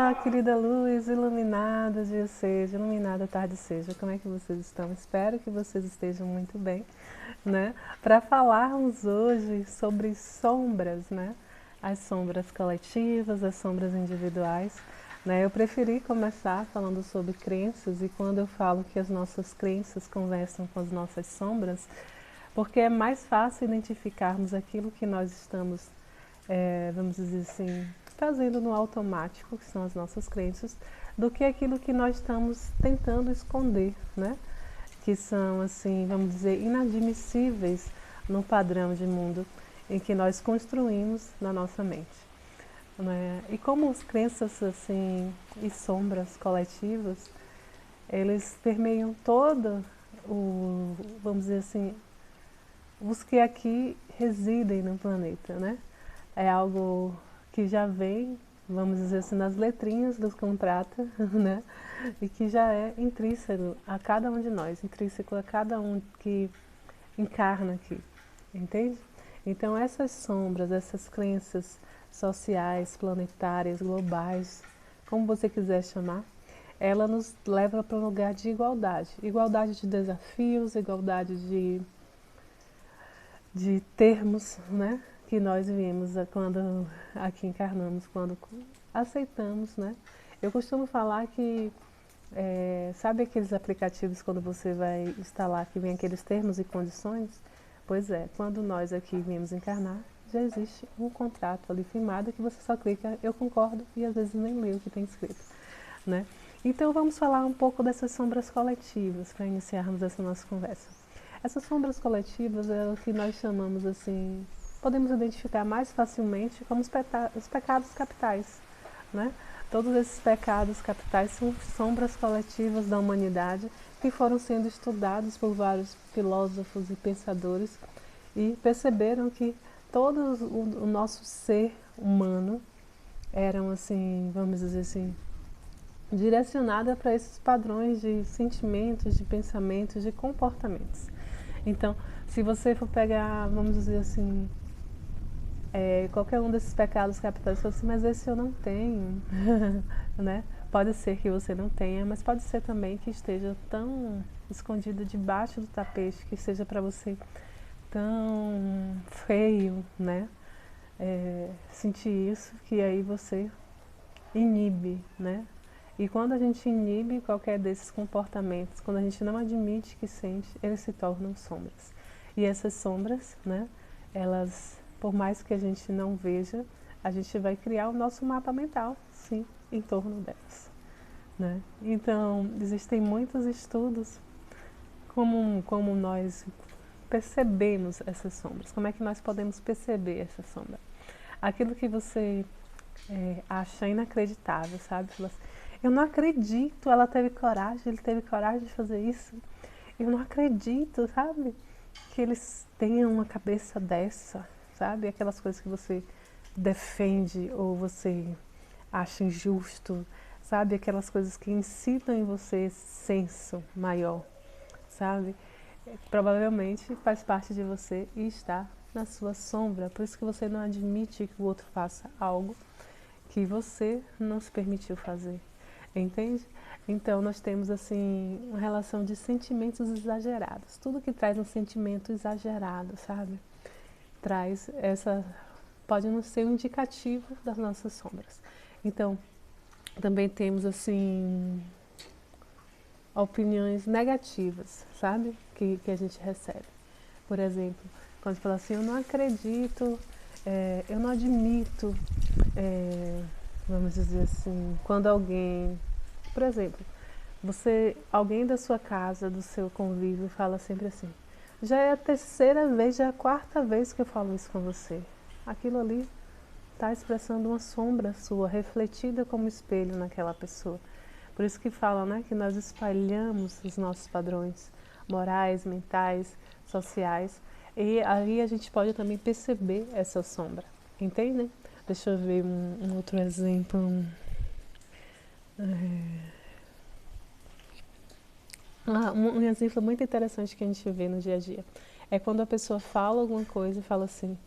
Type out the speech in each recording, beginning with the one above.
Olá, querida luz, iluminada dia seja, iluminada tarde seja. Como é que vocês estão? Espero que vocês estejam muito bem, né? Para falarmos hoje sobre sombras, né? As sombras coletivas, as sombras individuais, né? Eu preferi começar falando sobre crenças e quando eu falo que as nossas crenças conversam com as nossas sombras, porque é mais fácil identificarmos aquilo que nós estamos, vamos dizer assim, fazendo no automático, que são as nossas crenças, do que aquilo que nós estamos tentando esconder, né? Que são, assim, vamos dizer, inadmissíveis no padrão de mundo em que nós construímos na nossa mente. Né? E como as crenças, assim, e sombras coletivas, eles permeiam todo o, vamos dizer assim, os que aqui residem no planeta, né? É algo que já vem, vamos dizer assim, nas letrinhas do contrato, né? E que já é intrínseco a cada um de nós, intrínseco a cada um que encarna aqui, entende? Então essas sombras, essas crenças sociais, planetárias, globais, como você quiser chamar, ela nos leva para um lugar de igualdade. Igualdade de desafios, igualdade de termos, né? Que nós vimos quando aqui encarnamos, quando aceitamos, né? Eu costumo falar que, sabe aqueles aplicativos quando você vai instalar que vem aqueles termos e condições? Pois é, quando nós aqui viemos encarnar, já existe um contrato ali firmado que você só clica, eu concordo, e às vezes nem lê o que tem escrito, né? Então vamos falar um pouco dessas sombras coletivas para iniciarmos essa nossa conversa. Essas sombras coletivas é o que nós chamamos assim, podemos identificar mais facilmente como os pecados capitais, né? Todos esses pecados capitais são sombras coletivas da humanidade que foram sendo estudados por vários filósofos e pensadores e perceberam que todo o nosso ser humano eram assim, vamos dizer assim, direcionada para esses padrões de sentimentos, de pensamentos, de comportamentos. Então, se você for pegar, vamos dizer assim, qualquer um desses pecados capitais, você fala assim, mas esse eu não tenho, né? Pode ser que você não tenha, mas pode ser também que esteja tão escondido debaixo do tapete, que seja para você tão feio, né? Sentir isso, que aí você inibe, né? E quando a gente inibe qualquer desses comportamentos, quando a gente não admite que sente, eles se tornam sombras. E essas sombras, né, elas, por mais que a gente não veja, a gente vai criar o nosso mapa mental, sim, em torno delas, né? Então, existem muitos estudos como nós percebemos essas sombras, como é que nós podemos perceber essa sombra. Aquilo que você acha inacreditável, sabe? Fala assim, eu não acredito, ela teve coragem, ele teve coragem de fazer isso. Eu não acredito, sabe? Que eles tenham uma cabeça dessa, sabe? Aquelas coisas que você defende ou você acha injusto, sabe? Aquelas coisas que incitam em você esse senso maior, sabe? Provavelmente faz parte de você e está na sua sombra. Por isso que você não admite que o outro faça algo que você não se permitiu fazer, entende? Então nós temos assim uma relação de sentimentos exagerados. Tudo que traz um sentimento exagerado, sabe? Traz essa, pode não ser um indicativo das nossas sombras. Então também temos assim opiniões negativas, sabe? Que a gente recebe. Por exemplo, quando fala assim, eu não acredito, eu não admito, vamos dizer assim, quando alguém, por exemplo, alguém da sua casa, do seu convívio, fala sempre assim, já é a terceira vez, já é a quarta vez que eu falo isso com você. Aquilo ali está expressando uma sombra sua, refletida como espelho naquela pessoa. Por isso que falam, né, que nós espalhamos os nossos padrões morais, mentais, sociais, e aí a gente pode também perceber essa sombra, entende? Deixa eu ver um outro exemplo. Um exemplo muito interessante que a gente vê no dia a dia é quando a pessoa fala alguma coisa e fala assim,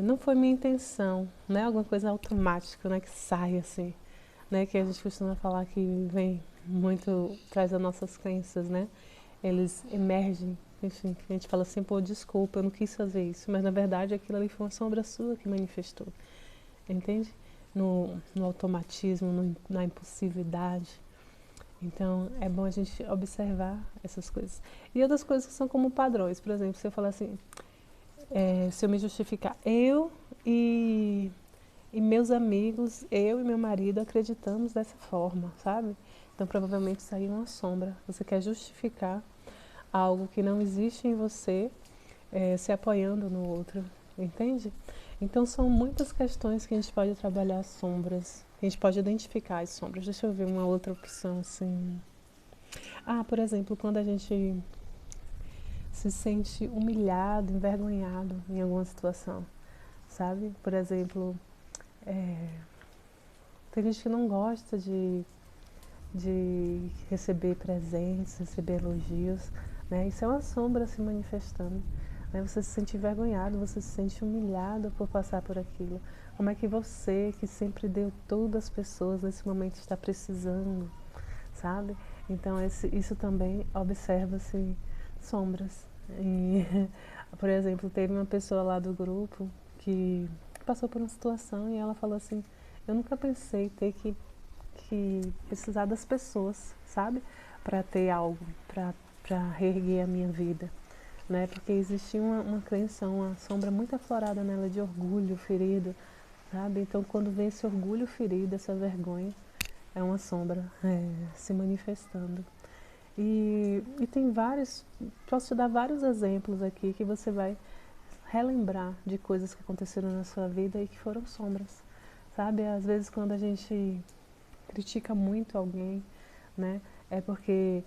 não foi minha intenção, né? Alguma coisa automática, né, que sai assim, né, que a gente costuma falar que vem muito, traz as nossas crenças, né? Eles emergem, enfim, a gente fala assim, pô, desculpa, eu não quis fazer isso, mas na verdade aquilo ali foi uma sombra sua que manifestou, entende? No automatismo, na impulsividade. Então, é bom a gente observar essas coisas. E outras coisas que são como padrões, por exemplo, se eu falar assim, se eu me justificar, e, e meus amigos, eu e meu marido acreditamos dessa forma, sabe? Então, provavelmente isso aí é uma sombra. Você quer justificar algo que não existe em você, se apoiando no outro, entende? Então, são muitas questões que a gente pode trabalhar as sombras, que a gente pode identificar as sombras. Deixa eu ver uma outra opção, assim. Ah, por exemplo, quando a gente se sente humilhado, envergonhado em alguma situação, sabe? Por exemplo, tem gente que não gosta de receber presentes, receber elogios, né? Isso é uma sombra se manifestando. Né? Você se sente envergonhado, você se sente humilhado por passar por aquilo. Como é que você, que sempre deu tudo às pessoas, nesse momento está precisando, sabe? Então, isso também observa-se sombras. E, por exemplo, teve uma pessoa lá do grupo que passou por uma situação e ela falou assim, eu nunca pensei ter que precisar das pessoas, sabe? Para ter algo, para reerguer a minha vida. Né? Porque existia uma crença, uma sombra muito aflorada nela de orgulho ferido, sabe? Então, quando vem esse orgulho ferido, essa vergonha, é uma sombra se manifestando. E tem vários, posso te dar vários exemplos aqui que você vai relembrar de coisas que aconteceram na sua vida e que foram sombras, sabe? Às vezes quando a gente critica muito alguém, né, é porque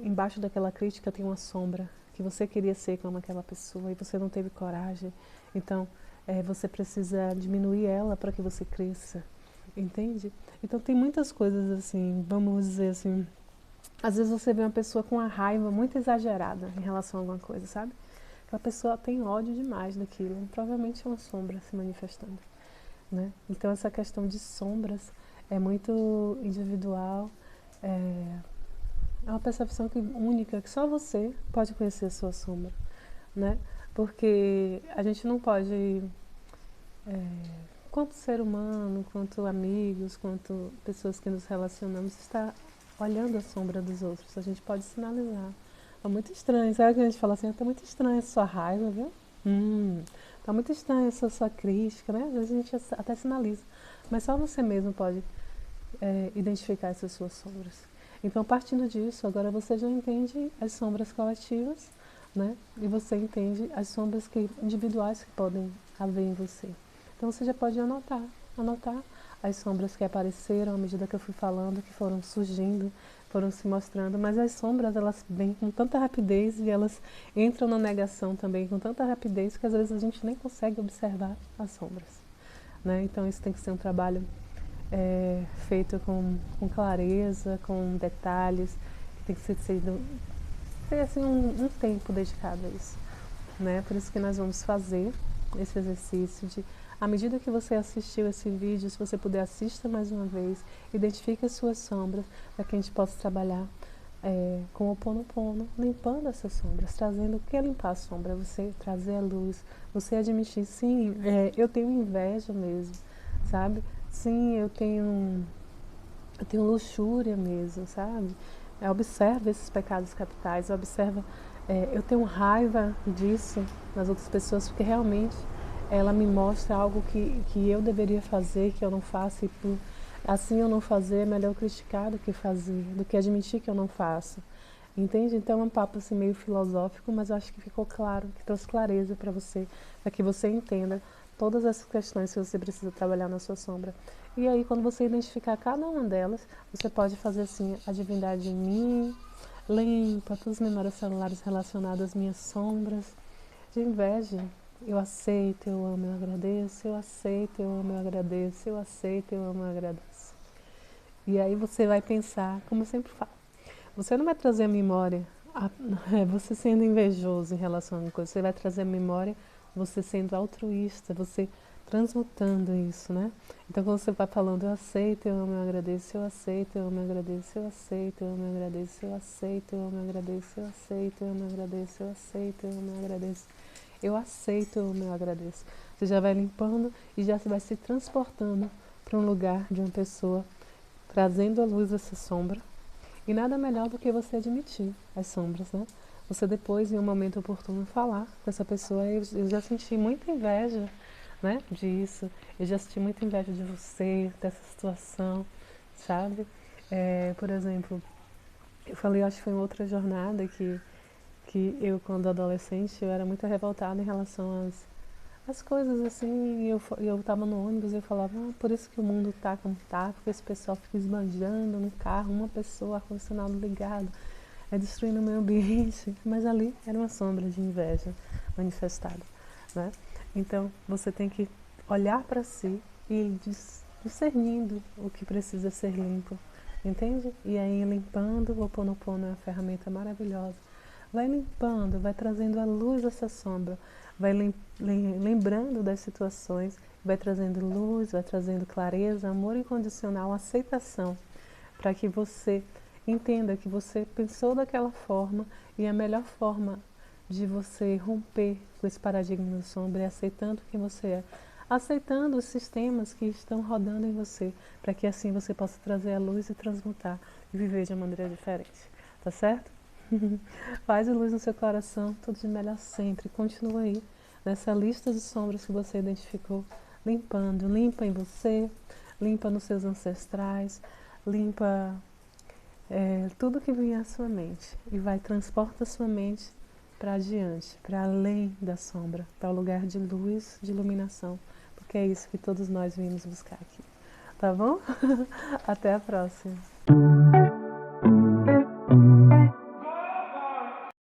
embaixo daquela crítica tem uma sombra que você queria ser como aquela pessoa e você não teve coragem. Então, você precisa diminuir ela para que você cresça, entende? Então tem muitas coisas assim, vamos dizer assim, às vezes você vê uma pessoa com uma raiva muito exagerada em relação a alguma coisa, sabe? Aquela pessoa tem ódio demais daquilo, provavelmente é uma sombra se manifestando, né? Então essa questão de sombras é muito individual, é uma percepção única, que só você pode conhecer a sua sombra, né? Porque a gente não pode, quanto ser humano, quanto amigos, quanto pessoas que nos relacionamos, estar olhando a sombra dos outros. A gente pode sinalizar. É muito estranho, sabe que a gente fala assim, tá muito estranha a sua raiva, viu? Tá muito estranha essa sua crítica, né? Às vezes a gente até sinaliza. Mas só você mesmo pode identificar essas suas sombras. Então, partindo disso, agora você já entende as sombras coletivas, né? E você entende as sombras individuais que podem haver em você. Então, você já pode anotar as sombras que apareceram à medida que eu fui falando, que foram surgindo, foram se mostrando, mas as sombras, elas vêm com tanta rapidez e elas entram na negação também com tanta rapidez que às vezes a gente nem consegue observar as sombras, né? Então, isso tem que ser um trabalho feito com clareza, com detalhes, tem que ter assim, um tempo dedicado a isso, né? Por isso que nós vamos fazer esse exercício de, à medida que você assistiu esse vídeo, se você puder, assista mais uma vez, identifique as suas sombras, para que a gente possa trabalhar com o Ho Oponopono, limpando essas sombras, trazendo o que é limpar a sombra, você trazer a luz, você admitir, sim, eu tenho inveja mesmo, sabe? Sim, eu tenho luxúria mesmo, sabe? Observa esses pecados capitais, observa, eu tenho raiva disso nas outras pessoas, porque realmente ela me mostra algo que eu deveria fazer, que eu não faço, e por assim eu não fazer, é melhor criticar do que fazer, do que admitir que eu não faço. Entende? Então é um papo assim meio filosófico, mas eu acho que ficou claro, que trouxe clareza para você, para que você entenda todas essas questões que você precisa trabalhar na sua sombra. E aí, quando você identificar cada uma delas, você pode fazer assim, a divindade em mim, limpa todas as memórias celulares relacionadas às minhas sombras, de inveja. Eu aceito, eu amo, eu agradeço, eu aceito, eu amo, eu agradeço, eu aceito, eu amo, eu agradeço. E aí você vai pensar, como eu sempre falo, você não vai trazer a memória, você sendo invejoso em relação a uma coisa, você vai trazer a memória você sendo altruísta, você transmutando isso, né? Então quando você vai falando, eu aceito, eu amo, eu agradeço, eu aceito, eu amo, eu agradeço, eu aceito, eu amo, eu agradeço, eu aceito, eu amo, eu agradeço, eu aceito, eu amo, eu agradeço, eu aceito, eu amo, eu agradeço, eu aceito, eu amo, eu agradeço. Você já vai limpando e já vai se transportando para um lugar de uma pessoa, trazendo à luz essa sombra. E nada melhor do que você admitir as sombras, né? Você depois, em um momento oportuno, falar com essa pessoa. Eu já senti muita inveja, né, disso. Eu já senti muita inveja de você, dessa situação, sabe? Por exemplo, eu falei, acho que foi em outra jornada que eu, quando adolescente, eu era muito revoltada em relação às coisas assim. Eu tava no ônibus e eu falava, por isso que o mundo tá como tá, porque esse pessoal fica esbanjando no carro, uma pessoa, ar-condicionado ligado, destruindo o meio ambiente. Mas ali era uma sombra de inveja manifestada, né? Então, você tem que olhar para si e ir discernindo o que precisa ser limpo, entende? E aí, limpando, o Ho'oponopono é uma ferramenta maravilhosa. Vai limpando, vai trazendo à luz essa sombra, vai lembrando das situações, vai trazendo luz, vai trazendo clareza, amor incondicional, aceitação, para que você entenda que você pensou daquela forma e a melhor forma de você romper com esse paradigma da sombra é aceitando quem você é, aceitando os sistemas que estão rodando em você, para que assim você possa trazer a luz e transmutar e viver de uma maneira diferente, tá certo? Faz a luz no seu coração, tudo de melhor sempre, continua aí nessa lista de sombras que você identificou, limpando, limpa em você, limpa nos seus ancestrais, limpa tudo que vier à sua mente e vai, transporta a sua mente para adiante, para além da sombra, para o lugar de luz, de iluminação, porque é isso que todos nós viemos buscar aqui, tá bom? Até a próxima!